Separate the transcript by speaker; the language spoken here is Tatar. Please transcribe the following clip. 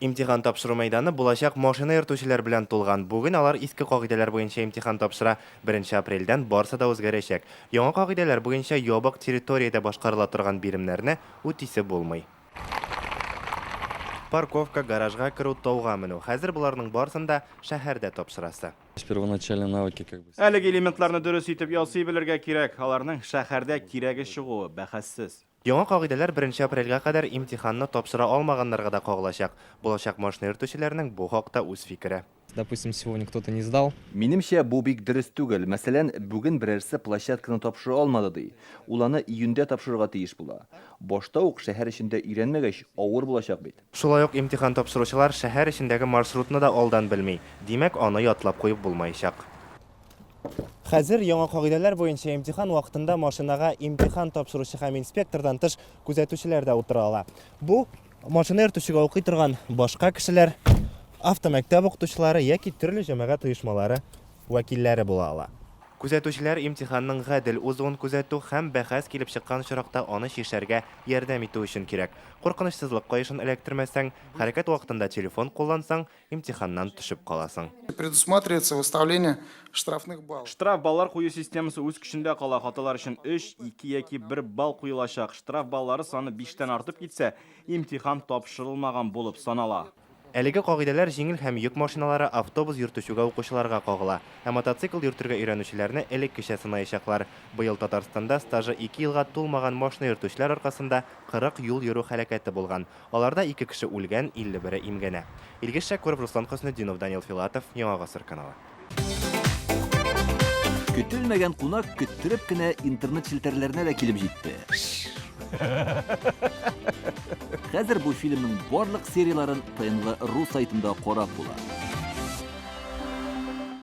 Speaker 1: Имтихан тапшыру мәйданы булачак машина йөртүчеләр белән тулган. Бүген алар иске кагыйдәләр буенча имтихан тапшыра. 1 апрельдән барысы да үзгәрәчәк. Яңа кагыйдәләр буенча ябык территориядә башкарыла торган биремнәрне үтисе булмый. Парковка, гаражга керү, тауга менү. Хәзер буларның барысында шәһәрдә тапшырасы.
Speaker 2: Первоначальные навыки
Speaker 3: Әлеге элементларны дөрес итеп ясый белергә кирәк. Аларның шәһәрдә кирәге чыгуы бәхәссез.
Speaker 1: Яңа кагыйдәләр 1 апрельгә кадәр имтиханны тапшыра алмаганнарга да кагылачак. Булачак машина йөртүчеләрнең бу хакта үз фикере.
Speaker 4: Допустим, сегодня кто-то не сдал.
Speaker 5: Минемчә, бу бик дөрес түгел. Мәсәлән, бүген берәрсе площадканы тапшыра алмады ди. Ул аны июньдә тапшырырга тиеш була. Башта ук шәһәр эчендә өйрәнмәгәч, авыр булачак бит.
Speaker 1: Шулай ук имтихан тапшыручылар шәһәр эчендәге маршрутны да алдан белми. Димәк, аны ятлап куеп булмаячак. Хәзер яңа кагыйдәләр буенча имтихан вакытында машинага имтихан тапшыручы һәм инспектордан тыш күзәтүчеләр дә утыра ала. Бу машина йөртүчегә укый торган башка кешеләр, автомәктәп укытучылары яки төрле җәмәгать оешмалары вәкилләре була ала. Күзәтүчеләр имтиханның гадел узуын күзәтү һәм бәхәс килеп чыккан чиракта аны шишәргә ярдәм итү өчен кирәк. Куркынычсызлык кайышын эләктермәсәң, хәрәкәт вакытында телефон куллансаң, имтиханнан төшеп каласың.
Speaker 6: Предусматривается выставление штрафных баллов.
Speaker 3: Штраф баллар кую системасы үз көчендә кала. Хаталар өчен 3, 2 яки 1 балл куелачак. Штраф баллары саны 5тән артып китсә, имтихан тапшырылмаган булып санала.
Speaker 1: Әлеге кагыйдәләр җиңел һәм йөк машиналары, автобус йөртүчегә укучыларга кагыла. Ә мотоцикл йөртергә өйрәнүчеләрне элеккечә сынаячаклар. Быел Татарстанда стажы 2 елга тулмаган машина йөртүчеләр аркасында 40 юл йөрү һәлакәте булган. Аларда 2 кеше үлгән, 51-е имгәнә. Илгиз Шәкүров, Руслан Хөснетдинов, Данил Филатов, Яңа Гасыр каналы.
Speaker 5: Көтелмәгән кунак көттереп кенә интернет челтәрләренә дә килеп җитте. Хәзер бу фильмның барлык серияларын ТНВ.ру сайтында карап була.